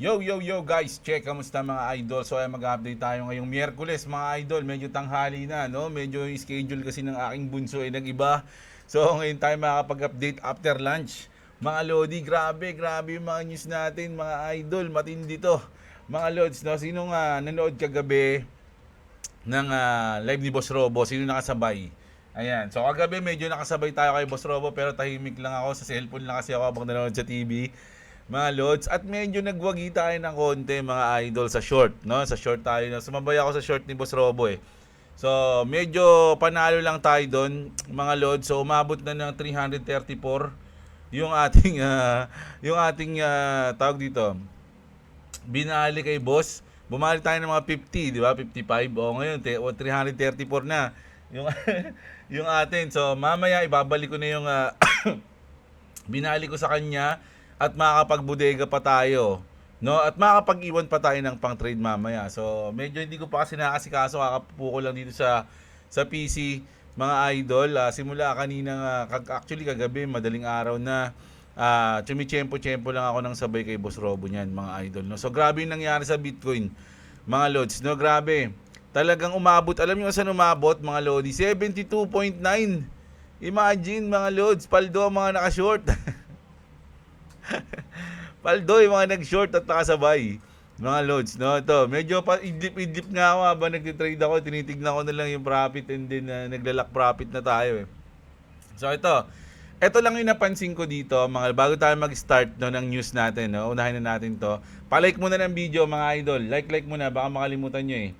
Yo guys, check kamusta mga idol. So ay mag-update tayo ngayong Miyerkules mga idol. Medyo tanghali na, no? Medyo yung schedule kasi ng aking bunso ay nag-iba. So ngayon tayo makakapag-update after lunch. Mga lodi, grabe yung mga news natin, mga idol, matindi to. Mga lods, no? Sino nga nanood kagabi ng live ni Boss Robo? Sino nakasabay? Ayan. So kagabi medyo nakasabay tayo kay Boss Robo pero tahimik lang ako sa cellphone lang kasi ako habang nanonood sa TV mga lods, at medyo nagwagi tayo ng konti mga idol sa short, no? Sa short tayo, no? Sumabay ako sa short ni Boss Robo eh. So, medyo panalo lang tayo doon, mga lods. So, umabot na ng 334 yung ating tawag dito. Binali kay Boss. Bumali tayo ng mga 50, di ba? 55. O ngayon, 334 na yung yung atin. So, mamaya ibabalik ko na yung binali ko sa kanya at makakapagbudega pa tayo, no? At makakapag-iwan pa tayo ng pang-trade mamaya. So, medyo hindi ko pa kasi nakasikaso, kakapuko lang dito sa PC, mga idol. Simula kanina actually kagabi, madaling araw na tsumitsyempo-tsyempo lang ako ng sabay kay Boss Robo niyan, mga idol, no? So, grabe yung nangyari sa Bitcoin, mga lods, no? Grabe. Talagang umabot. Alam niyo saan umabot, mga lodi? 72.9. Imagine, mga lods, paldo ang mga naka-short. Paldo yung mga nag-short at nakasabay. Mga loads, no? Ito, medyo pa idlip-idlip nga ako habang nag-trade ako. Tinitignan ko na lang yung profit and then naglalak profit na tayo eh. So ito lang yung napansin ko dito, mga bago tayo mag-start no, ng news natin, no? Unahin na natin to. Pa-like muna ng video mga idol. Like muna, baka makalimutan nyo eh.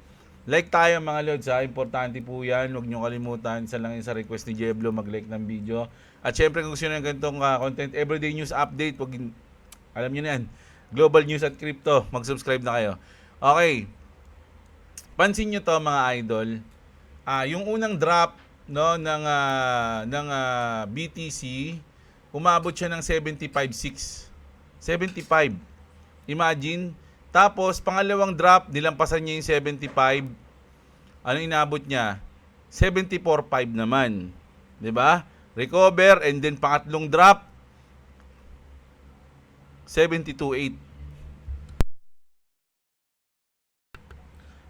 Like tayo mga lods ha, importante po yan. Huwag nyo kalimutan, isa lang yun sa request ni Jeblo, mag-like ng video. At syempre kung gusto nyo ng ganitong content, everyday news update, alam nyo na yan, global news at crypto, mag-subscribe na kayo. Okay, pansin nyo to mga idol, yung unang drop no, ng BTC, umabot siya ng 75.6. 75. Imagine. Tapos, pangalawang drop, nilampasan niya yung 75. Ano inabot niya? 74.5 naman. 'Di ba? Recover and then pangatlong drop 72.8.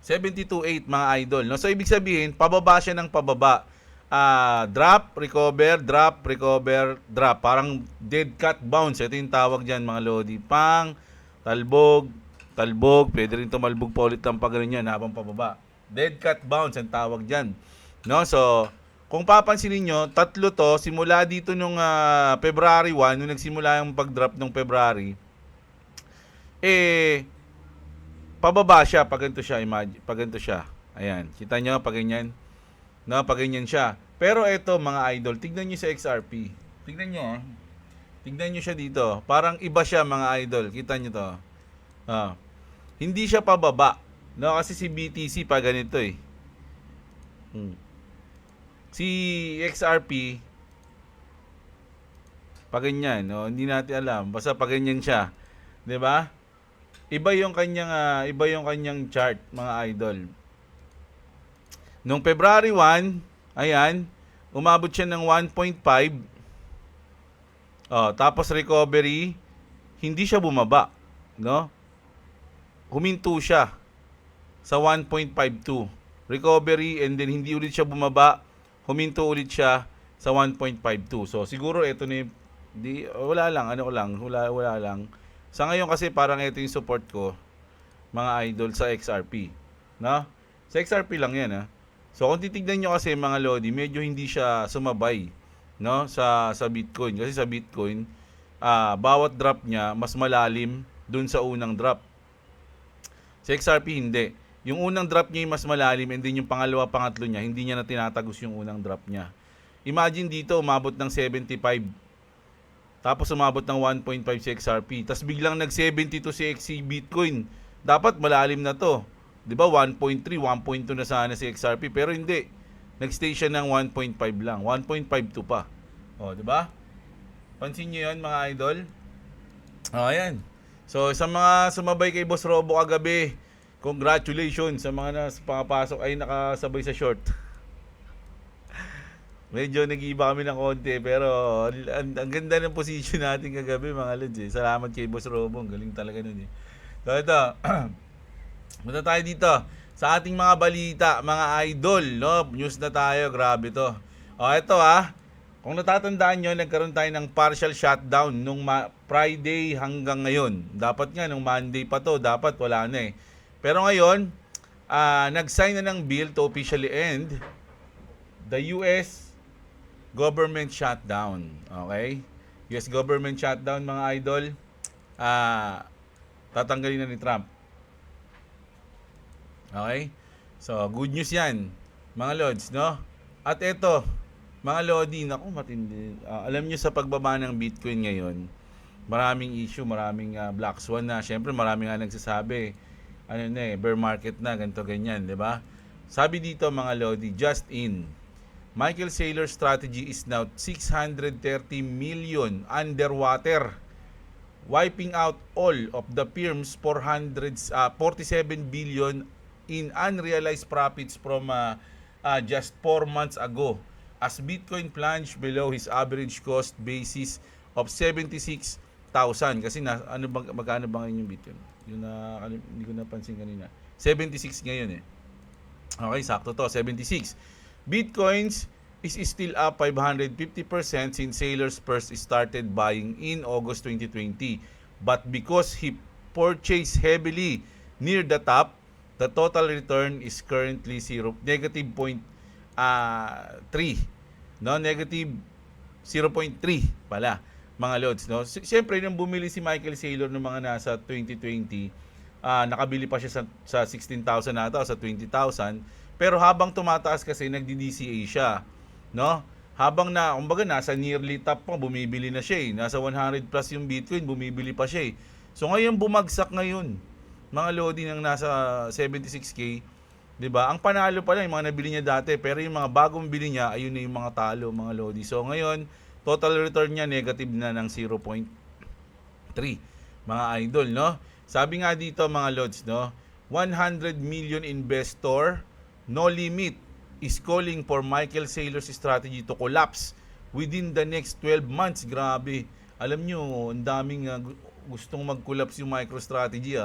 72.8 mga idol. No? So ibig sabihin, pababa siya ng pababa. Drop, recover, drop, recover, drop. Parang dead cat bounce. Ito yung tawag diyan mga lodi. Pang talbog, talbog, pwede rin tumalbog pa ulit ng pagano'n yan habang pababa. Dead cat bounce ang tawag diyan. No? So kung papansinin nyo, tatlo to, simula dito nung February 1, nung nagsimula yung pag-drop nung February, eh, pababa siya, pag ganito siya, imagine, pag ganito siya. Ayan, kita nyo, pag ganyan. No, pag ganyan siya. Pero ito, mga idol, tignan nyo sa XRP. Tignan nyo, tignan nyo siya dito. Parang iba siya, mga idol. Kita nyo to. Hindi siya pababa. No, kasi si BTC pa ganito eh. Si XRP pag ganyan, no? Hindi natin alam. Basta pag ganyan siya, 'di ba? Iba yung kanyang chart, mga idol. Nung February 1, ayan, umabot siya ng 1.5. Tapos recovery, hindi siya bumaba, no? Huminto siya sa 1.52. Recovery and then hindi ulit siya bumaba, huminto ulit siya sa 1.52. So siguro ito na yung, wala lang. Sa ngayon kasi parang ito yung support ko, mga idol, sa XRP, no? Sa XRP lang 'yan ha. So kung titignan niyo kasi mga lodi, medyo hindi siya sumabay, no, sa Bitcoin kasi sa Bitcoin bawat drop niya mas malalim dun sa unang drop. Sa XRP hindi. Yung unang drop niya yung mas malalim and then yung pangalawa, pangatlo niya, hindi niya na tinatagos yung unang drop niya. Imagine dito, umabot ng 75. Tapos umabot ng 1.5 si XRP. Tapos biglang nag-72 si Bitcoin. Dapat malalim na to. 'Di ba? 1.3, 1.2 na sana si XRP, pero hindi. Nag-stay siya ng 1.5 lang. 1.52 pa. 'di ba? Pansin niyo 'yan, mga idol? Ayan. So, sa mga sumabay kay Boss Robo kagabi, congratulations sa mga pangapasok ay nakasabay sa short. Medyo nag-iiba kami ng konti pero ang ganda ng position natin kagabi, mga lods eh. Salamat kay Boss Robo, ang galing talaga nun eh. So ito, punta tayo dito sa ating mga balita, mga idol, no? News na tayo, grabe to. O ito kung natatandaan nyo, nagkaroon tayo ng partial shutdown nung Friday hanggang ngayon. Dapat nga, nung Monday pa to, dapat wala na eh. Pero ngayon, nag-sign na ng bill to officially end the US government shutdown. Okay? US government shutdown, mga idol. Tatanggalin na ni Trump. Okay? So, good news yan, mga Lods, no? At ito, mga Lodi, naku, matindi. Alam nyo sa pagbaba ng Bitcoin ngayon, maraming issue, maraming black swan na. Siyempre, maraming nga nagsasabi, bear market na, ganito, ganyan, di ba? Sabi dito, mga Lodi, just in, Michael Saylor's strategy is now 630 million underwater, wiping out all of the firm's 47 billion in unrealized profits from just 4 months ago, as Bitcoin plunged below his average cost basis of 76,000. Kasi magkano ba ngayon yung Bitcoin? Yun hindi ko napansin kanina. 76 ngayon eh. Okay, sakto to, 76. Bitcoins is still up 550% since Saylor's first started buying in August 2020. But because he purchased heavily near the top, the total return is currently negative 3, no, negative 0.3 pala, mga Lods, no. Siyempre nung bumili si Michael Saylor ng mga nasa 2020, nakabili pa siya sa 16,000 nata o sa 20,000, pero habang tumataas kasi nagdi-DCA siya, no. Habang kumbaga nasa nearly top pa, bumibili na siya eh. Nasa 100 plus yung Bitcoin, bumibili pa siya eh. So ngayon bumagsak ngayon, mga Lodi, ng nasa 76k. 'Di ba? Ang panalo pala yung mga nabili niya dati, pero yung mga bagong bili niya, ayun na yung mga talo, mga Lodi. So ngayon, total return niya negative na ng 0.3. Mga idol, no? Sabi nga dito, mga Lods, no? 100 million investor, no limit, is calling for Michael Saylor's strategy to collapse within the next 12 months. Grabe. Alam nyo, ang daming gustong mag-collapse yung MicroStrategy.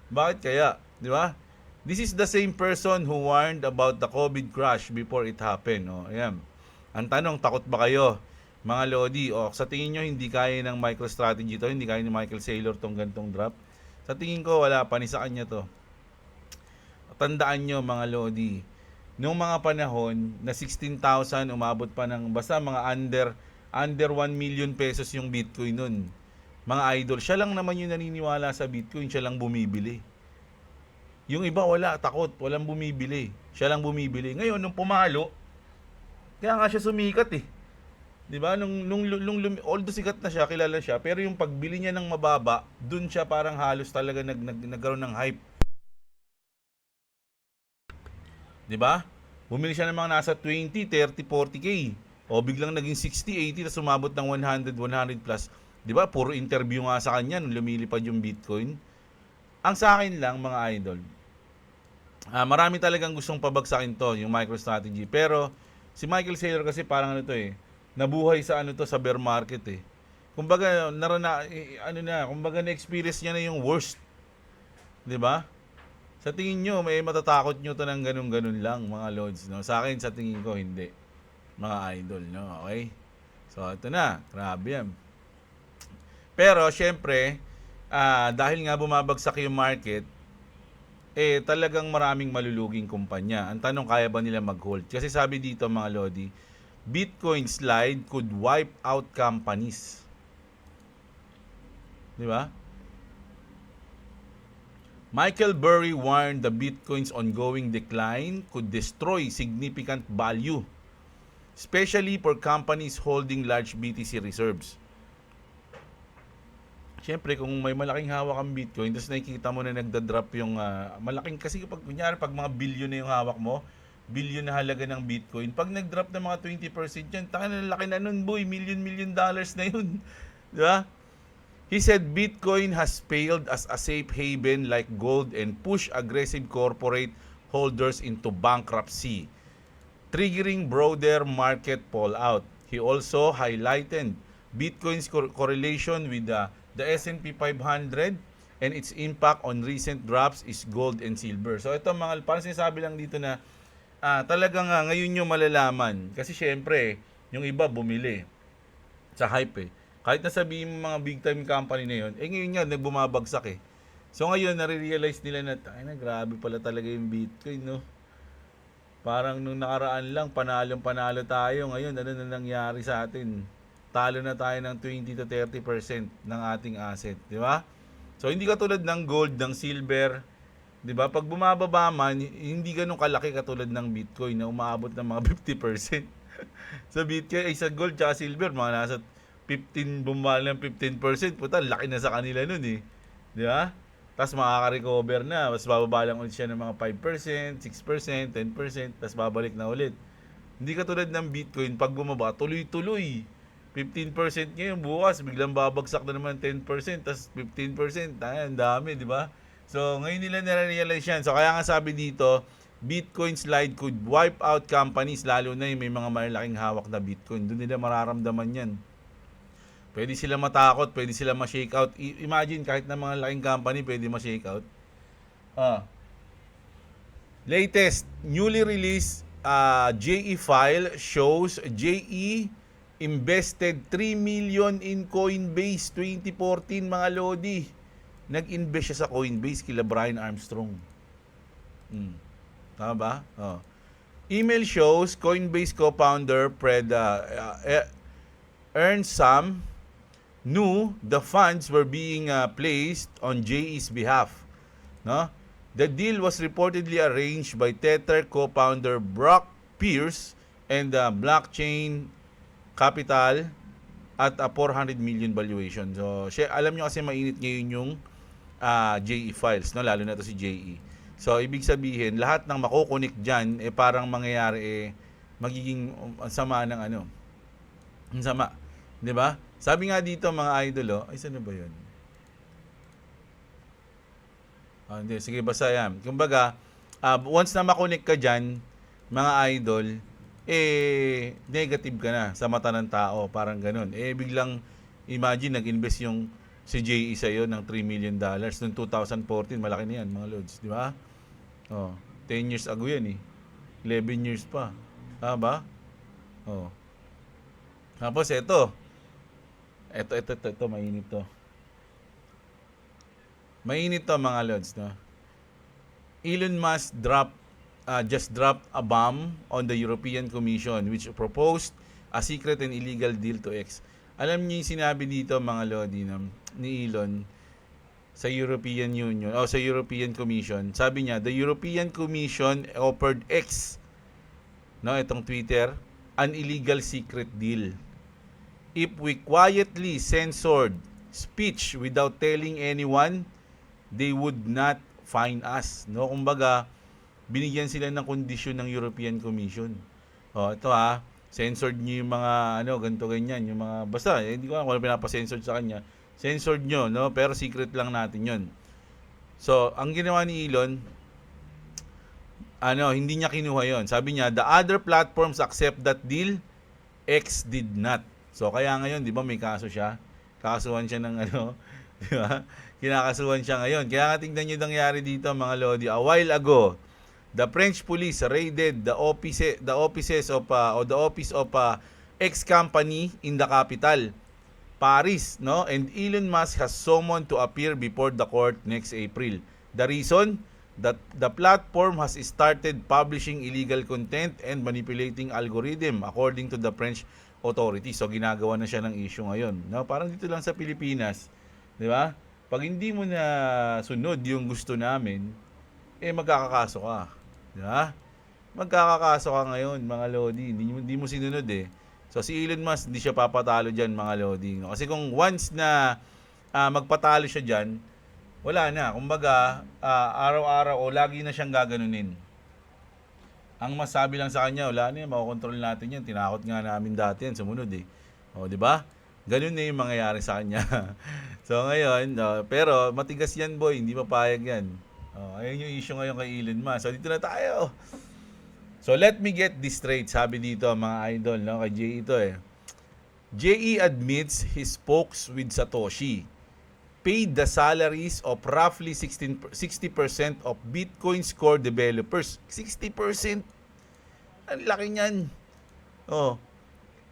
Bakit kaya? 'Di ba? This is the same person who warned about the COVID crash before it happened. Ayan. Ang tanong, takot ba kayo, mga Lodi? Sa tingin nyo, hindi kaya ng MicroStrategy to, hindi kaya ni Michael Saylor tong gantong drop? Sa tingin ko, wala pa ni sa kanya to. Tandaan nyo, mga Lodi, noong mga panahon na 16,000, umabot pa ng basta mga under 1 million pesos yung Bitcoin nun. Mga idol, siya lang naman yung naniniwala sa Bitcoin, siya lang bumibili. Yung iba wala, takot, walang bumibili. Siya lang bumibili. Ngayon, nung pumalo, kaya nga siya sumikat eh. 'Di ba? Although sikat na siya, kilala siya, pero yung pagbili niya ng mababa, dun siya parang halos talaga nagkaroon ng hype. 'Di ba? Bumili siya ng mga nasa 20, 30, 40k. O biglang naging 60, 80 tapos sumabot ng 100, 100 plus. 'Di ba? Puro interview nga sa kanya nung lumilipad yung Bitcoin. Ang sa akin lang, mga idol, marami talagang gustong pabagsakin to, yung MicroStrategy. Pero si Michael Saylor kasi parang nabuhay sa sa bear market eh. Kumbaga kumbaga na-experience niya na yung worst. 'Di ba? Sa tingin nyo, may matatakot nyo to ng ganun-ganun lang, mga Lods, no? Sa akin, sa tingin ko, hindi. Mga idol, no? Okay? So, ito na. Grabe yan. Pero, syempre, dahil nga bumabagsak yung market, talagang maraming maluluging kumpanya. Ang tanong, kaya ba nila mag-hold? Kasi sabi dito, mga Lodi, Bitcoin slide could wipe out companies. Di ba? Michael Burry warned the Bitcoin's ongoing decline could destroy significant value, especially for companies holding large BTC reserves. Siyempre, kung may malaking hawak ang Bitcoin, tapos nakikita mo na nagda-drop yung malaking, kasi pag mga billion na yung hawak mo, billion na halaga ng Bitcoin, pag nag-drop ng mga 20% yan, taka na laki na nun, boy, million dollars na yun. Di ba? He said Bitcoin has failed as a safe haven like gold and pushed aggressive corporate holders into bankruptcy, triggering broader market fallout. He also highlighted Bitcoin's correlation with the S&P 500 and its impact on recent drops is gold and silver. So ito mga, parang sinasabi lang dito na talagang ngayon nyo malalaman. Kasi syempre, yung iba bumili sa hype eh. Kahit nasabihin mo mga big time company na yun, ngayon nga, nagbumabagsak eh. So ngayon, nare-realize nila na, ay na, grabe pala talaga yung Bitcoin, no? Parang nung nakaraan lang, panalo tayo. Ngayon, ano na nangyari sa atin? Talo na tayo ng 20 to 30% ng ating asset, di ba? So hindi katulad ng gold, ng silver, 'di ba? Pag bumababa man, hindi ganun kalaki katulad ng Bitcoin na umaabot ng mga 50%. Sa Bitcoin ay sa gold at silver, mga nasa 15 bumaba ng 15%, puta, laki na sa kanila nun eh. 'Di ba? Tapos makaka-recover na, mas bababa lang ulit siya ng mga 5%, 6%, 10%, tapos babalik na ulit. Hindi katulad ng Bitcoin, pag bumaba, tuloy-tuloy. 15% ngayon, bukas, biglang babagsak na naman 10%, tapos 15%. Ang dami, di ba? So, ngayon nila nare-realize yan. So, kaya nga sabi dito, Bitcoin slide could wipe out companies, lalo na yung may mga malalaking hawak na Bitcoin. Doon nila mararamdaman yan. Pwede sila matakot, pwede sila ma-shake out. Imagine, kahit na mga laking company, pwede ma-shake out. Latest, newly released JE file shows JE invested 3 million in Coinbase 2014, mga lodi. Nag-invest siya sa Coinbase kila Brian Armstrong. Tama ba? Email shows Coinbase co-founder Fred Earnsam knew the funds were being placed on JE's behalf. No? The deal was reportedly arranged by Tether co-founder Brock Pierce and Blockchain Capital at a 400 million valuation. So, alam nyo kasi mainit ngayon yung JE files, no? Lalo na to si JE. So, ibig sabihin, lahat ng makukunik dyan, parang mangyayari, magiging sama ng ano. Ang sama. Di ba? Sabi nga dito, mga idol, ay, saan ba yun? Hindi, sige, basta yan. Kumbaga, once na makunik ka dyan, mga idol, negative ka na sa mata ng tao, parang ganun. Biglang, imagine, nag-invest yung si JE sa'yo ng $3 million noong 2014, malaki na yan, mga lods, di ba? 10 years ago yan 11 years pa. Ba? Tapos ito, mainit to. Mainit to, mga lods, no? Elon Musk just dropped a bomb on the European Commission which proposed a secret and illegal deal to X. Alam niyo yung sinabi dito, mga lodi, ni Elon sa European Union o sa European Commission. Sabi niya, the European Commission offered X, no, itong Twitter, an illegal secret deal. If we quietly censored speech without telling anyone, they would not fine us. No, kumbaga, binigyan sila ng kondisyon ng European Commission. Ito censored niyo yung mga ganito ganyan, yung mga basta hindi ko alam kung ano pinapa-censored sa kanya. Censored nyo, no? Pero secret lang natin 'yon. So, ang ginawa ni Elon, hindi niya kinuha 'yon. Sabi niya, the other platforms accept that deal, X did not. So, kaya ngayon, 'di ba, may kaso siya. Kakasuhan siya ng 'di ba? Kinakasuhan siya ngayon. Kaya nga tingnan niyo nangyari dito, mga lodi. A while ago, the French police raided the office of X company in the capital, Paris, no? And Elon Musk has summoned to appear before the court next April. The reason that the platform has started publishing illegal content and manipulating algorithm according to the French authorities. So ginagawa na siya ng issue ngayon. No? Parang dito lang sa Pilipinas, 'di ba? Pag hindi mo na sunod yung gusto namin, magkakakaso ka. Di ba? Magkakakaso ka ngayon, mga lodi. Hindi mo sinunod So si Elon Musk, hindi siya papatalo dyan, mga lodi. No? Kasi kung once na magpatalo siya dyan, wala na. Kumbaga, araw-araw o lagi na siyang gaganunin. Ang masabi lang sa kanya, wala na yan, makokontrol natin yan. Tinakot nga namin dati yan, sumunod di ba? Ganun na yung mangyayari sa kanya. So ngayon, pero matigas yan, boy, hindi papayag yan. Ayun yung issue ngayon kay Elon Musk. So dito na tayo. So let me get this straight, sabi dito, mga idol, no? Kay JE ito JE admits he spoke with Satoshi. paid the salaries of roughly 60% of Bitcoin's core developers. 60%? Ang laki niyan. Oh.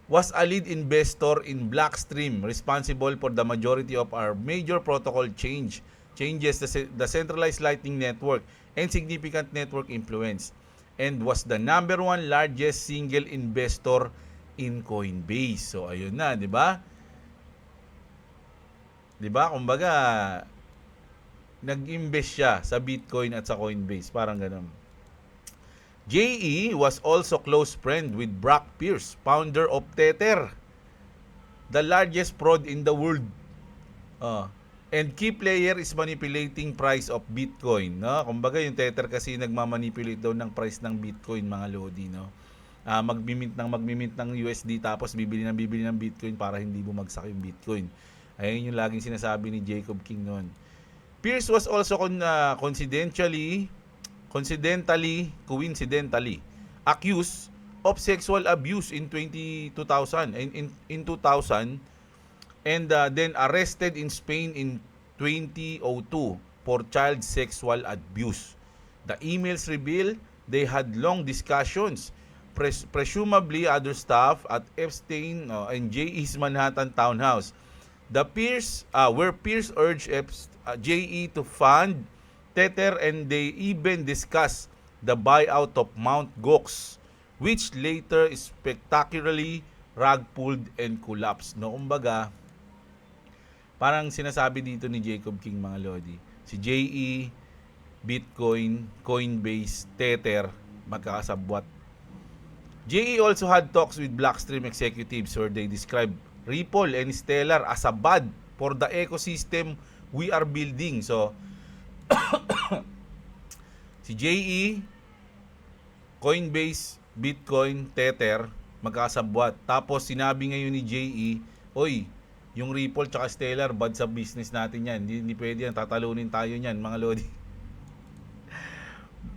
Was a lead investor in Blockstream, responsible for the majority of our major protocol changes, the centralized Lightning Network, and significant network influence, and was the number one largest single investor in Coinbase. So, ayun na, di ba? Di ba? Kumbaga, nag-invest siya sa Bitcoin at sa Coinbase. Parang ganun. JE was also close friend with Brock Pierce, founder of Tether, the largest fraud in the world. And key player is manipulating price of Bitcoin. No? Kumbaga yung Tether kasi nagmamanipulate daw ng price ng Bitcoin, mga lodi. No? Magmimint ng USD tapos bibili ng Bitcoin para hindi bumagsak yung Bitcoin. Ayun yung laging sinasabi ni Jacob King noon. Pierce was also coincidentally accused of sexual abuse in 2000 and then arrested in Spain in 2002 for child sexual abuse. The emails reveal they had long discussions, presumably other staff at Epstein and JE's Manhattan townhouse. Where Pierce urged JE to fund Tether, and they even discussed the buyout of Mt. Gox, which later spectacularly rug-pulled and collapsed. No, kumbaga, parang sinasabi dito ni Jacob King, mga lodi, si JE, Bitcoin, Coinbase, Tether, magkakasabwat. JE also had talks with Blockstream executives where they described Ripple and Stellar as a bad for the ecosystem we are building. So, si JE, Coinbase, Bitcoin, Tether, magkakasabwat. Tapos sinabi ngayon ni JE, oy, yung Ripple tsaka Stellar, bad sa business natin yan. Hindi pwede yan. Tatalunin tayo yan, mga lodi.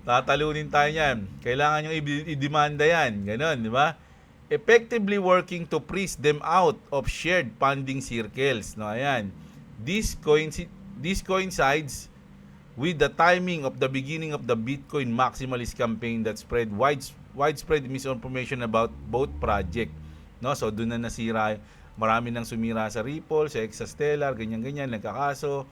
Tatalunin tayo yan. Kailangan nyo i-demanda yan. Ganon, di ba? Effectively working to freeze them out of shared funding circles. No, ayan. This coincides with the timing of the beginning of the Bitcoin maximalist campaign that spread widespread misinformation about both project. No, so doon na nasira, marami nang sumira sa Ripple, sa Stellar, ganyan-ganyan, nagkakaso.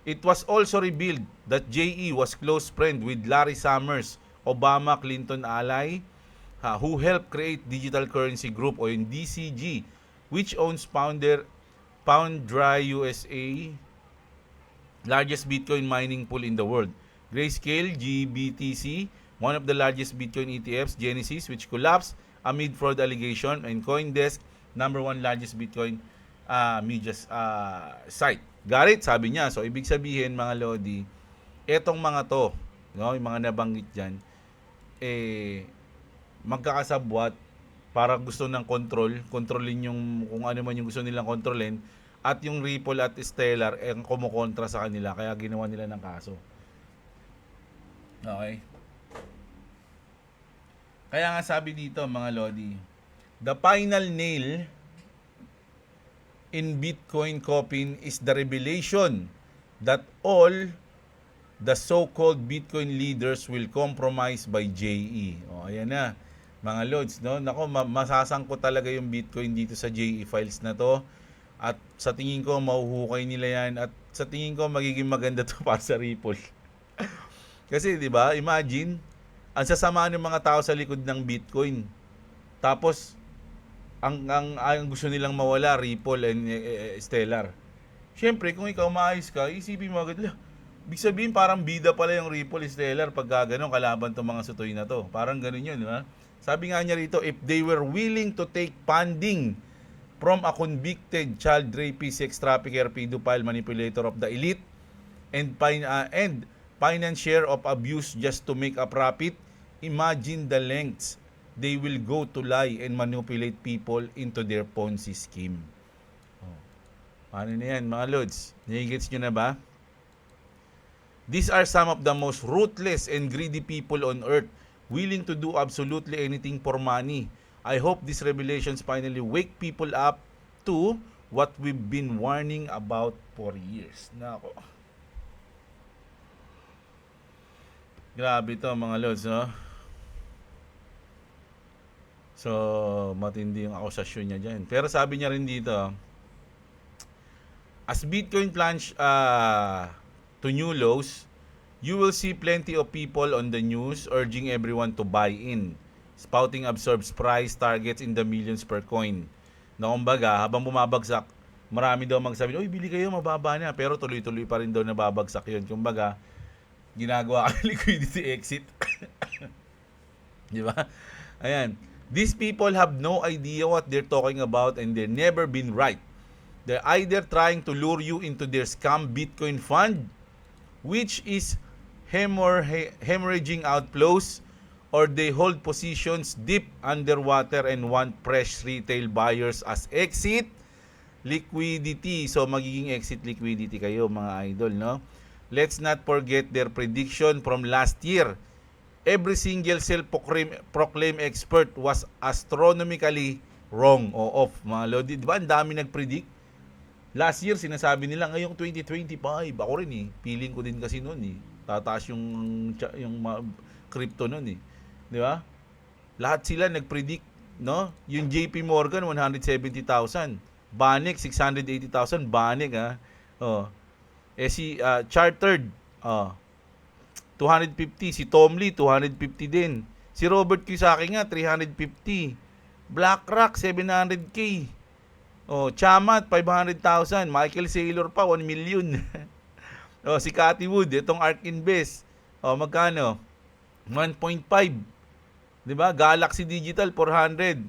It was also revealed that JE was close friend with Larry Summers, Obama Clinton ally, who helped create Digital Currency Group o yung DCG, which owns Foundry USA, largest Bitcoin mining pool in the world. Grayscale, GBTC, one of the largest Bitcoin ETFs, Genesis, which collapsed amid fraud allegation, and CoinDesk, number one largest Bitcoin media site. Garit, sabi niya. So, ibig sabihin, mga lodi, etong mga to, no, yung mga nabanggit dyan, magkakasabwat para gusto ng kontrolin yung kung ano man yung gusto nilang kontrolin, at yung Ripple at Stellar ang kumukontra sa kanila, kaya ginawa nila ng kaso. Okay? Kaya nga sabi dito, mga lodi, the final nail in Bitcoin coffin is the revelation that all the so-called Bitcoin leaders will compromise by JE. O, ayan na, mga lods, no? Nako, masasangko talaga yung Bitcoin dito sa JE files na to. At sa tingin ko, mahuhukay nila yan. At sa tingin ko, magiging maganda to para sa Ripple. Kasi, di ba, imagine, ang sasama ng mga tao sa likod ng Bitcoin. Tapos, ang gusto nilang mawala, Ripple and Stellar. Siyempre, kung ikaw maayos ka, isipin mo agad, ibig sabihin, parang bida pala yung Ripple, Stellar, pag gano'n, kalaban tong mga sutoy na to. Parang gano'n yun, di ba? Sabi nga niya rito, if they were willing to take funding from a convicted child rapist, sex trafficker, pedophile, manipulator of the elite, and financier of abuse just to make a profit, imagine the lengths they will go to lie and manipulate people into their Ponzi scheme. Paano na yan, mga lods? Nagigets nyo na ba? These are some of the most ruthless and greedy people on earth, willing to do absolutely anything for money. I hope these revelations finally wake people up to what we've been warning about for years. Nako. Grabe to mga lods, no? So, matindi yung akusasyon niya dyan. Pero sabi niya rin dito, as Bitcoin plunge to new lows, you will see plenty of people on the news urging everyone to buy in. Spouting absorbs price targets in the millions per coin. Na kumbaga, habang bumabagsak, marami daw magsabi, "Uy, bili kayo, mababa na." Pero tuloy-tuloy pa rin daw nababagsak yun. Kumbaga, ginagawa ka liquidity exit. Di ba? Ayan. These people have no idea what they're talking about and they've never been right. They're either trying to lure you into their scam Bitcoin fund, which is hemorrhaging outflows, or they hold positions deep underwater and want fresh retail buyers as exit liquidity. So, magiging exit liquidity kayo, mga idol, no? Let's not forget their prediction from last year. Every single self-proclaimed expert was astronomically wrong o off, mga lodi. Di ba, ang dami nag-predict? Last year, sinasabi nila, ngayong 2025, ako rin eh. Feeling ko din kasi noon eh. Tataas yung crypto noon eh. Di ba? Lahat sila nag-predict, no? Yung JP Morgan, 170,000. Banek, 680,000. Banek, ha? Oh. Si Chartered, 250. Si Tom Lee, 250 din. Si Robert Kiyosaki nga, 350. BlackRock, 700K. Chamat, 500,000. Michael Saylor pa, 1 million. Si Cathy Wood, itong ARK Invest. Magkano? 1.5. Diba? Galaxy Digital, 400.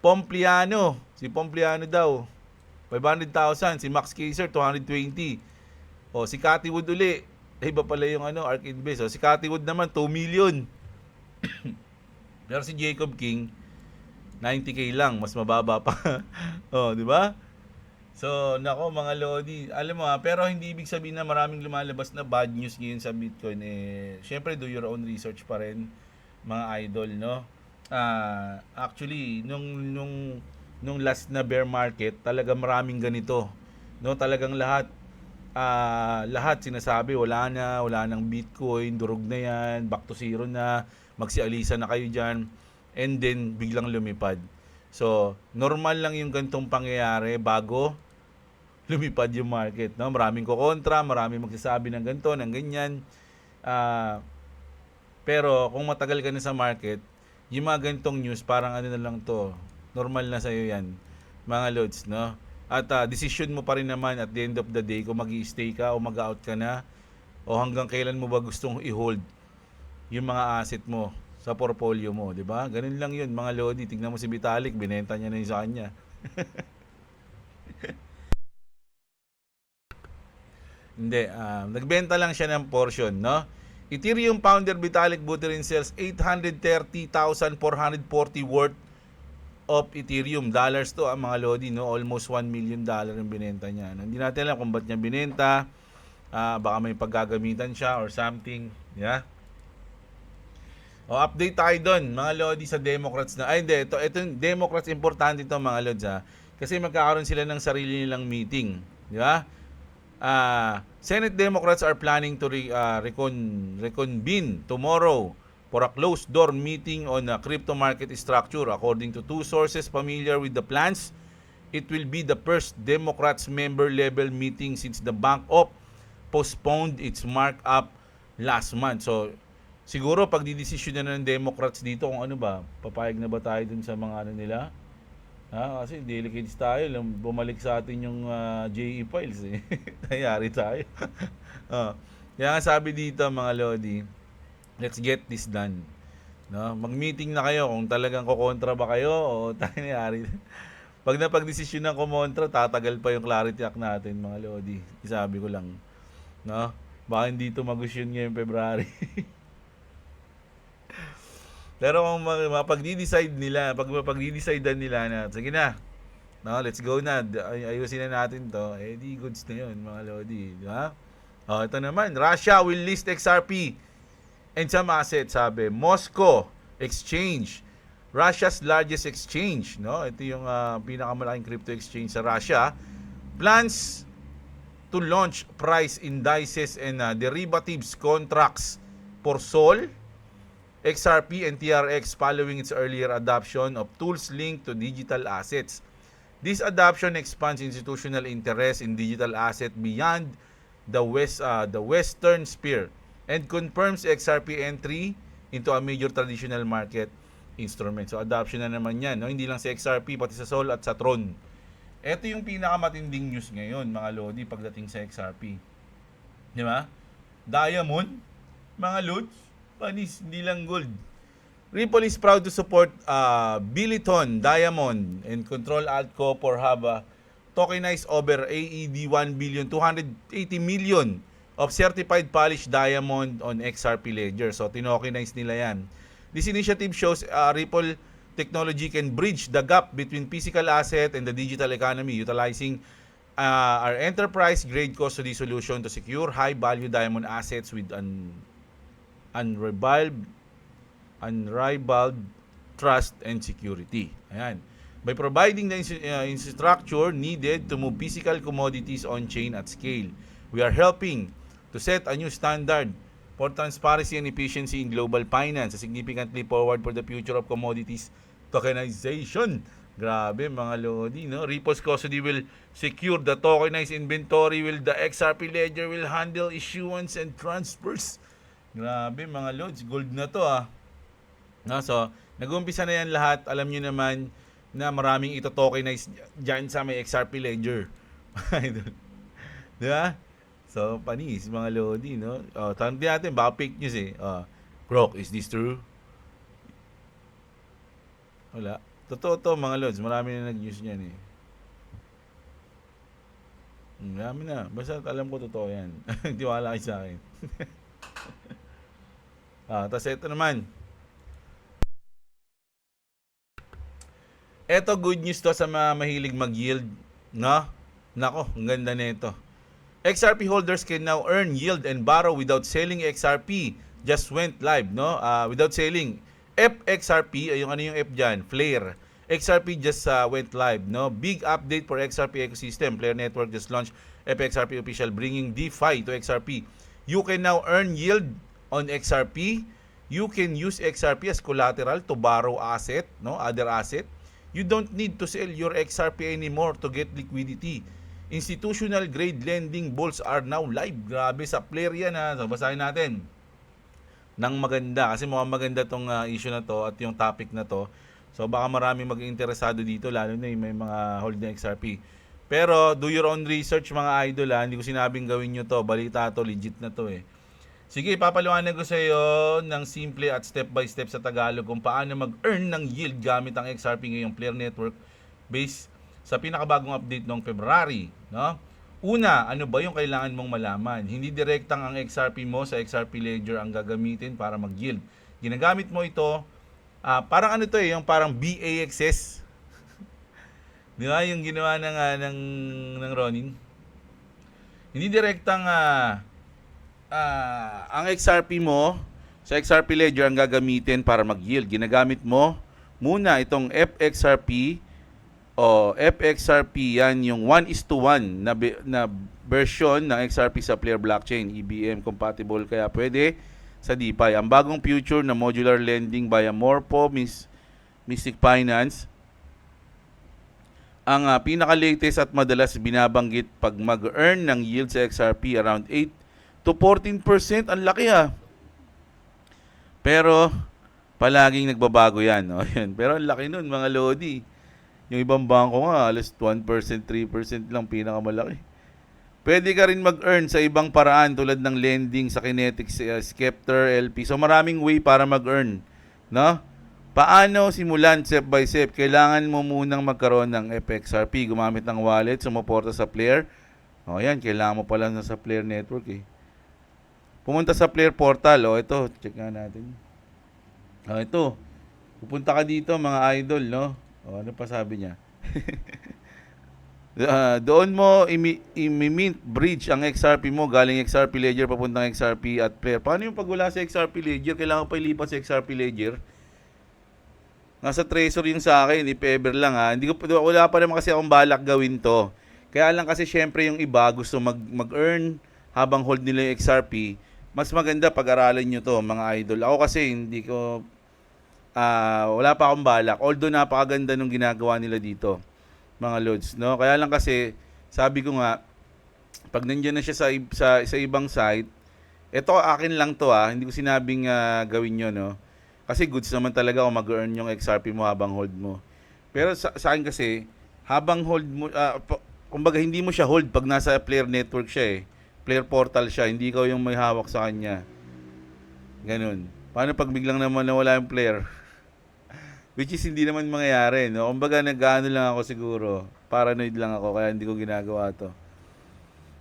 Pompliano. Si Pompliano daw, 500,000. Si Max Kaiser, 220. Si Cathy Wood uli. Iba pala yung ARK Invest. Si Cathy Wood naman, 2 million. Pero si Jacob King, 90K lang. Mas mababa pa. Di ba? So, nako mga lodi. Alam mo pero hindi ibig sabihin na maraming lumalabas na bad news ngayon sa Bitcoin. Syempre, do your own research pa rin, mga idol, no? Actually, nung last na bear market, talaga maraming ganito. No, talagang lahat sinasabi wala nang Bitcoin, durog na yan, back to zero na, magsialisa na kayo dyan, and then biglang lumipad. So, normal lang yung ganitong pangyayari bago lumipad yung market, no? Maraming kukontra, maraming magsasabi ng ganito, ng ganyan. Pero kung matagal ka na sa market, yung mga ganitong news, parang ano na lang to, normal na sa'yo yan, mga lods, no? At decision mo pa rin naman at the end of the day kung mag-i-stay ka o mag-out ka na o hanggang kailan mo ba gustong i-hold yung mga asset mo sa portfolio mo, di ba? Ganun lang yun, mga lodi. Tignan mo si Vitalik, binenta niya na yung sa kanya. Hindi, nagbenta lang siya ng portion, no? Ethereum founder Vitalik Buterin sells 830,440 worth of Ethereum dollars to, mga lodi, no? Almost $1 million yung binenta niya. Hindi natin alam kung ba't niya binenta. Baka may paggagamitan siya or something. Yeah? Update tayo doon, mga lodi, sa Democrats na. Hindi, ito Democrats, importante ito, mga lods, ha? Kasi magkakaroon sila ng sarili nilang meeting. Di ba? Senate Democrats are planning to reconvene tomorrow for a closed-door meeting on a crypto market structure. According to two sources familiar with the plans, it will be the first Democrats member-level meeting since the Bank of postponed its markup last month. So, siguro pagdidesisyon na ng Democrats dito kung ano ba, papayag na ba tayo dun sa mga ano nila? Kasi delegates tayo, bumalik sa atin yung JE files eh. Nangyari tayo. Kaya nga sabi dito, mga lodi, let's get this done. No? Mag-meeting na kayo kung talagang kukontra ba kayo o tayo nangyari. Pag napag-desisyon ng kumontra, tatagal pa yung Clarity Act natin, mga lodi. Isabi ko lang. No? Baka hindi tumagus yun ngayong February. Pero kung mapag-decide nila na, sige na, no, let's go na, ayusin na natin to, di goods na yun, mga lodi. Di ba? Ito naman, Russia will list XRP and some assets, sabi. Moscow Exchange Russia's largest exchange, no? Ito yung pinakamalaking crypto exchange sa Russia, plans to launch price indices and derivatives contracts for Sol, XRP, and TRX following its earlier adoption of tools linked to digital assets. This adoption expands institutional interest in digital asset beyond the Western sphere and confirms XRP entry into a major traditional market instrument. So adoption na naman yan, no? Hindi lang sa XRP, pati sa Sol at sa Tron. Ito yung pinakamatinding news ngayon, mga Lodi, pagdating sa XRP. Di ba? Diamond, mga Lods, panis, hindi lang gold. Ripple is proud to support Billiton, Diamond, and Control Altco for have tokenized over AED 1,280 million of certified polished diamond on XRP Ledger. So, tinokenize nila yan. This initiative shows Ripple technology can bridge the gap between physical asset and the digital economy, utilizing our enterprise-grade custody solution to secure high-value diamond assets with an unrivaled trust and security. Ayan. By providing the infrastructure needed to move physical commodities on-chain at scale, we are helping to set a new standard for transparency and efficiency in global finance, a significant leap forward for the future of commodities tokenization. Grabe, mga Lodi, no? Ripple's custody will secure the tokenized inventory, while the XRP Ledger will handle issuance and transfers. Grabe, mga Lods, gold na to, No, so, nag-umpisa na yan lahat. Alam nyo naman na maraming ito tokenize dyan sa may XRP Ledger. Di ba? So, panis, mga Lodi, no? Tanong natin, baka fake news Croc, is this true? Wala. Totoo to, mga Lods. Marami na nag-news niyan Marami na. Basta alam ko totoo yan. Tiwala kayo sa akin. Tapos ito naman. Ito, good news to sa mga mahilig mag-yield, no? Nako, ang ganda nito. XRP holders can now earn yield and borrow without selling XRP. Just went live, no? Without selling. FXRP, yung ano yung F dyan? Flare. XRP just went live, no? Big update for XRP ecosystem. Flare Network just launched FXRP official, bringing DeFi to XRP. You can now earn yield on XRP. You can use XRP as collateral to borrow asset, no? Other asset. You don't need to sell your XRP anymore to get liquidity. Institutional grade lending bulls are now live. Grabe, sa Flare yan So, basahin natin nang maganda kasi mukhang maganda tong issue na to at yung topic na to. So baka marami mag-interesado dito, lalo na yung may mga hold na XRP. Pero do your own research, mga idol. Hindi ko sinabing gawin nyo to. Balita to, legit na to Sige, papaliwanag ko sa iyo ng simple at step by step sa Tagalog kung paano mag-earn ng yield gamit ang XRP ngayong Flare Network based sa pinakabagong update noong February, no? Una, ano ba yung kailangan mong malaman? Hindi direktang ang XRP mo sa XRP Ledger ang gagamitin para mag-yield. Ginagamit mo ito, parang ano to yung parang BAXS. Di ba? Yung ginawa ng Ronin. Hindi direktang ang XRP mo sa XRP Ledger ang gagamitin para mag-yield. Ginagamit mo muna itong FXRP o FXRP, yan yung 1:1 na version ng XRP sa Flare blockchain, EVM compatible, kaya pwede sa DeFi. Ang bagong future na modular lending via Morpho, Mystic Finance, ang pinaka-latest at madalas binabanggit pag mag-earn ng yield sa XRP around 8 to 14%. Ang laki Pero palaging nagbabago yan, no? Pero ang laki nun, mga Lodi. Yung ibang bangko nga, alas 1%, 3% lang pinakamalaki. Pwede ka rin mag-earn sa ibang paraan tulad ng lending sa Kinetics, Scepter, LP. So maraming way para mag-earn, no? Paano simulan step by step? Kailangan mo munang magkaroon ng FXRP, gumamit ng wallet, sumuporta sa Flare. Yan, kailangan mo pala na sa Flare Network Pumunta sa Flare portal. Ito, check nga natin. Ito. Pupunta ka dito, mga idol, no? Ano pa sabi niya? Doon mo i-mint bridge ang XRP mo galing XRP Ledger papuntang XRP at Flare. Paano yung pag wala sa XRP Ledger? Kailangan pa ilipat sa XRP Ledger? Nasa Trezor yung sa akin, if ever lang ha. Hindi ko, wala pa naman kasi akong balak gawin to. Kaya lang kasi syempre yung iba gusto mag-earn habang hold nila yung XRP. Mas maganda pag-aralan nyo to mga idol. Ako kasi hindi ko, wala pa akong balak. Although napakaganda nung ginagawa nila dito mga lods, no? Kaya lang kasi sabi ko nga, pag nandiyan na siya sa ibang site, ito akin lang to hindi ko sinabing gawin nyo, no? Kasi goods naman talaga kung mag-earn yung XRP mo habang hold mo. Pero sa akin kasi, habang hold mo, kumbaga hindi mo siya hold pag nasa player network siya eh. Player portal siya, hindi ikaw yung may hawak sa kanya. Ganun. Paano pag biglang naman nawala yung player? Which is hindi naman mangyayari, no? Kumbaga nag-ano lang ako siguro. Paranoid lang ako kaya hindi ko ginagawa to.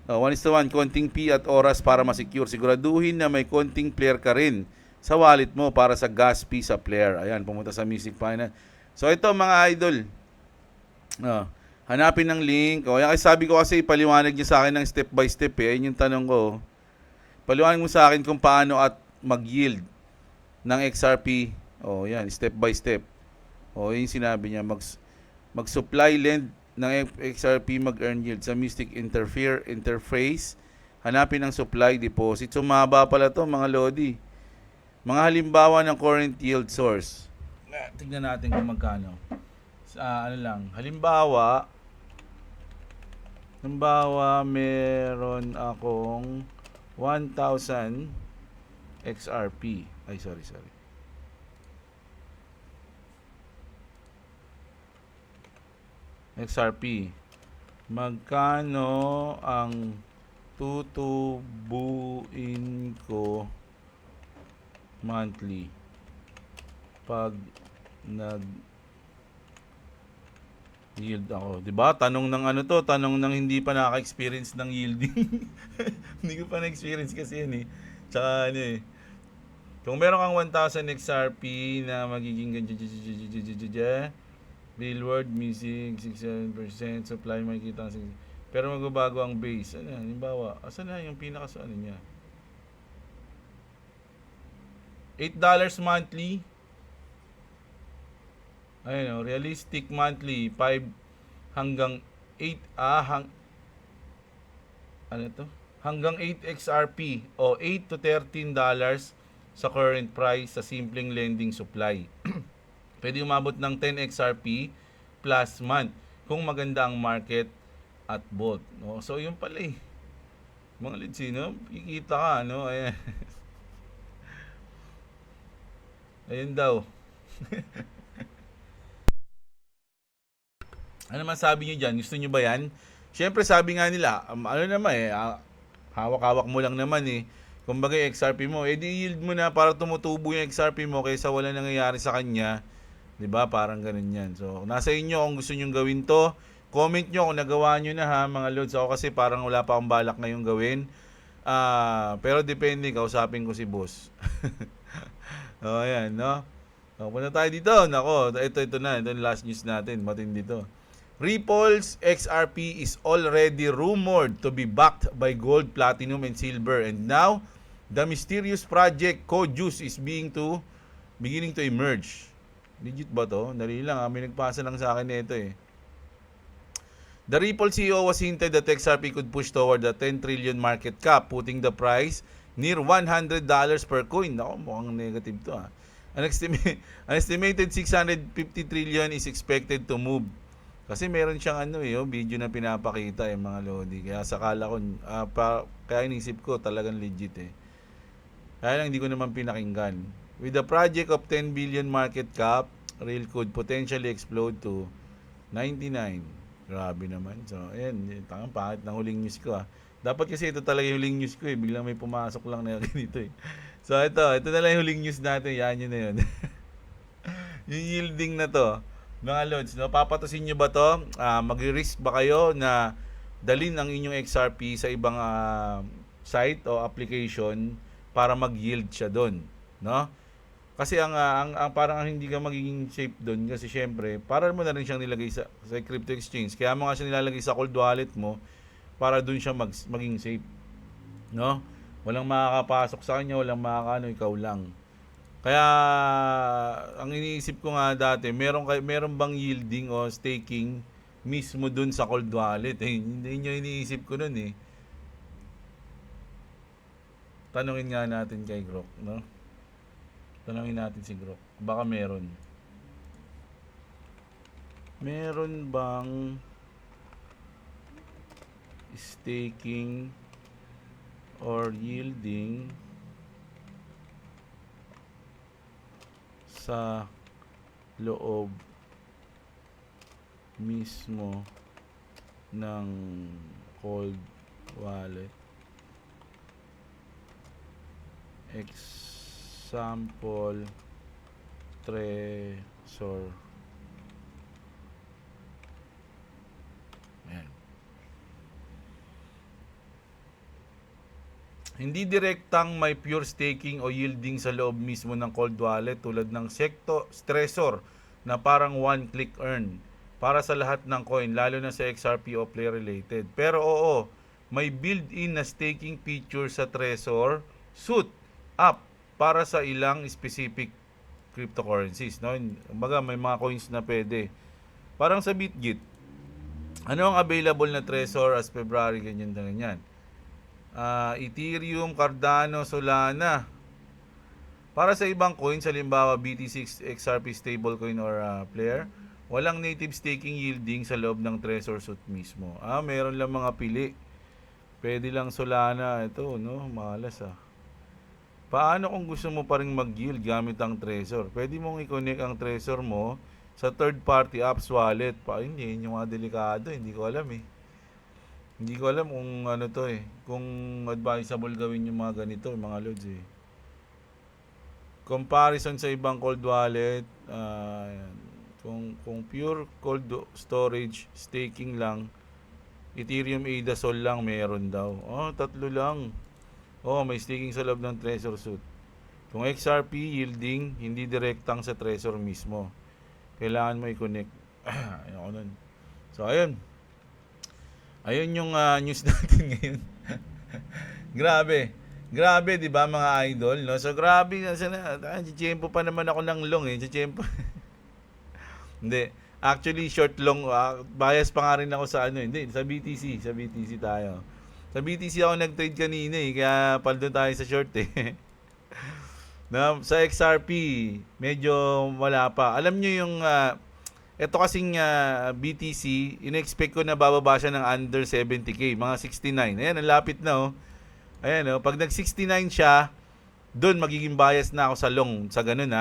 1:1, konting fee at oras para ma-secure. Siguraduhin na may konting player ka rin sa wallet mo para sa gas fee sa player. Ayan, pumunta sa Mystic Finance. So ito mga idol. Hanapin ng link. Yan kasi sabi ko kasi ipaliwanag niyo sa akin ng step by step eh. Ayun yung tanong ko. Paliwanag mo sa akin kung paano at mag-yield ng XRP. Yan, step by step. Yung sinabi niya, mag-supply lend ng XRP mag-earn yield sa Mystic interface. Hanapin ang supply deposit. So, mahaba pala to mga lodi. Mga halimbawa ng current yield source. Tignan natin kung magkano. Halimbawa, meron akong 1,000 XRP. Ay, sorry. XRP. Magkano ang tutubuin ko monthly pag nag-yield ako? 'Di ba? Tanong ng tanong ng hindi pa naka-experience ng yielding. Hindi ko pa na-experience kasi yan eh. Tsaka kung meron kang 1,000 XRP na magiging real world missing 67% supply makikita pero magbabago ang base. Halimbawa, asan na yung pinaka niya? $8 monthly. Ayun, realistic monthly 5 hanggang 8 hanggang 8 XRP o $8 to $13 sa current price sa simpleng lending supply. Pwede umabot ng 10 XRP plus month kung maganda ang market at both. So, yun pala eh. Mga leads, kikita ka, Ayan. Ayun daw. Ano man sabi nyo dyan? Gusto nyo ba yan? Siyempre, sabi nga nila, hawak-hawak mo lang naman eh. Kumbaga, XRP mo, di-yield mo na para tumutubo yung XRP mo kaysa wala nangyayari sa kanya. 'Di ba? Parang ganun 'yan. So, nasa inyo kung gusto niyo gawin 'to. Comment nyo kung nagawa nyo na ha, mga lods. Ako kasi parang wala pa akong balak ngayong gawin. Pero depende, kausapin ko si boss. Ayan, no? Punta tayo dito. Nako, ito na. Ito yung last news natin. Matindi to. Ripple's XRP is already rumored to be backed by gold, platinum, and silver. And now, the mysterious project Cojuice is beginning to emerge. Legit ba to? Dali lang may nagpasa lang sa akin nito eh. The Ripple CEO was hinted that XRP could push toward the 10 trillion market cap, putting the price near $100 per coin. Nako, mukhang negative to An estimated 650 trillion is expected to move. Kasi meron siyang video na pinapakita mga lodi. Kaya sakala ko, kaya inisip ko talagang legit eh. Kaya lang hindi ko naman pinakinggan. With a project of 10 billion market cap, Real could potentially explode to 99. Grabe naman. So, ayan. Tangang pangit ng huling news ko Dapat kasi ito talaga yung huling news ko eh. Biglang may pumasok lang na ganito eh. So, ito na lang yung huling news natin. Yan yun na yun. Yung yielding na to. Mga lods, papatusin nyo ba to? Mag-risk ba kayo na dalhin ang inyong XRP sa ibang site o application para mag-yield siya doon? No? Kasi ang parang hindi ka magiging safe doon kasi syempre, para mo na rin siyang nilagay sa crypto exchange. Kaya mo nga siya nilalagay sa cold wallet mo para doon siya maging safe. No? Walang makakapasok sa kanya, walang makakaano, ikaw lang. Kaya ang iniisip ko nga dati, meron bang yielding o staking mismo dun sa cold wallet? Hindi nyo iniisip ko nun eh. Tanungin nga natin kay Grok, no? Tanungin natin si Grok. Baka meron. Meron bang staking or yielding sa loob mismo ng cold wallet? Example, Trezor. Ayan. Hindi direktang may pure staking o yielding sa loob mismo ng cold wallet tulad ng Trezor na parang one-click earn para sa lahat ng coin, lalo na sa XRP o Play related. Pero oo, may built-in na staking feature sa Trezor Suit app para sa ilang specific cryptocurrencies. No? Kumbaga, may mga coins na pwede. Parang sa Bitgit, ano ang available na Trezor as February, ganyan na ganyan. Ethereum, Cardano, Solana. Para sa ibang coins, halimbawa BTC, XRP stablecoin or Player, walang native staking yielding sa loob ng Trezor Suit mismo. Meron lang mga pili. Pwede lang Solana. Ito, no? Malas Paano kung gusto mo pa rin mag-yield gamit ang Trezor? Pwede mong i-connect ang Trezor mo sa third-party apps wallet. Hindi, yun yung mga delikado. Hindi ko alam eh. Hindi ko alam kung ano to eh. Kung advisable gawin yung mga ganito, yung mga loads eh. Comparison sa ibang cold wallet. Kung pure cold storage, staking lang, Ethereum ADA-Sol lang meron daw. 3 lang. May staking sa loob ng Trezor Suit. Kung XRP yielding, hindi direktang sa Trezor mismo. Kailangan mo i-connect. Ayun nun. So, ayun. Ayun yung news natin ngayon. Grabe, 'di ba mga idol, no? So grabe chempo pa naman ako ng long chempo. Hindi. Actually short long, bias pa nga rin ako sa sa BTC tayo. Sa BTC ako nag-trade kanina kaya paldo tayo sa short Na sa XRP, medyo wala pa. Alam niyo yung ito kasing BTC, in-expect ko na bababa siya ng under 70k, mga 69. Ayan, ang lapit na Ayan pag nag-69 siya, doon magiging bias na ako sa long, sa ganun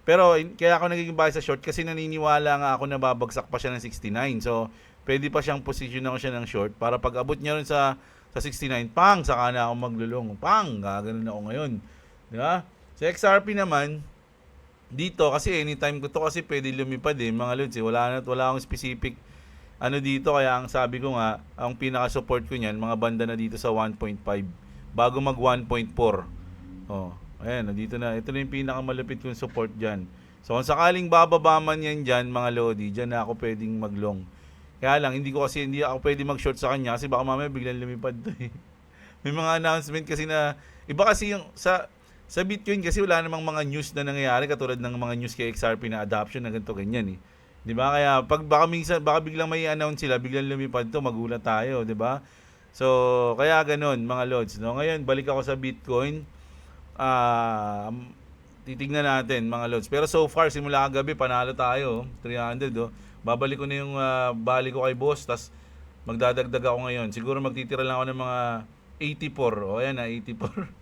Pero kaya ako nagiging bias sa short kasi naniniwala nga ako na babagsak pa siya ng 69. So, pwede pa siyang position ako siya ng short para pag abot niya rin sa 69, saka na ako maglulong. Gaganon ako ngayon. Di ba? Sa XRP naman, dito kasi anytime ko to kasi pwede lumipad mga lods wala akong specific dito, kaya ang sabi ko nga ang pinaka support ko niyan mga banda na dito sa 1.5 bago mag 1.4. Ayan, dito na, ito na yung pinaka malupit kong support diyan. So kung sakaling bababa man yan diyan mga lodi, diyan na ako pwedeng maglong. Kaya lang hindi ako pwede mag-short sa kanya kasi baka mamaya biglang lumipad to May mga announcement kasi na iba kasi yung sa Bitcoin kasi wala namang mga news na nangyayari katulad ng mga news kay XRP na adoption na ganito ganyan 'Di ba? Kaya baka biglang may i-announce sila, biglang lumipad to, magulat tayo, 'di ba? So, kaya ganoon mga lods, no? Ngayon, balik ako sa Bitcoin. Titingnan natin mga lods. Pero so far simula kagabi panalo tayo, 300 Babalik ko na yung balik ko kay boss, tas magdadagdag ako ngayon. Siguro magtitira lang ako ng mga 84. Ayan 84.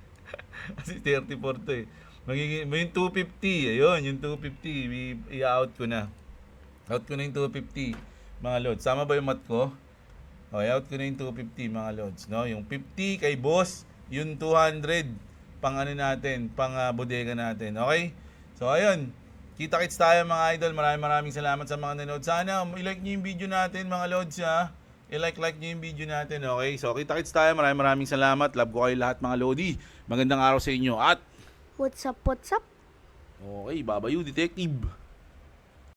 Kasi 34 to may 250. Ayun, yung 250 i-out ko na. Out ko na yung 250 mga lods. Sama ba yung mat ko? Out ko na yung 250 mga lods, no? Yung 50 kay boss, yung 200 pang natin, pang bodega natin. Okay? So ayun, kita-kits tayo mga idol. Maraming salamat sa mga nanood. Sana i-like niyo yung video natin mga lods I-like niyo yung video natin, okay? So kita-kits tayo. Maraming salamat. Love ko kayo lahat mga lodi. Magandang araw sa inyo at What's up? okay, babayu detective.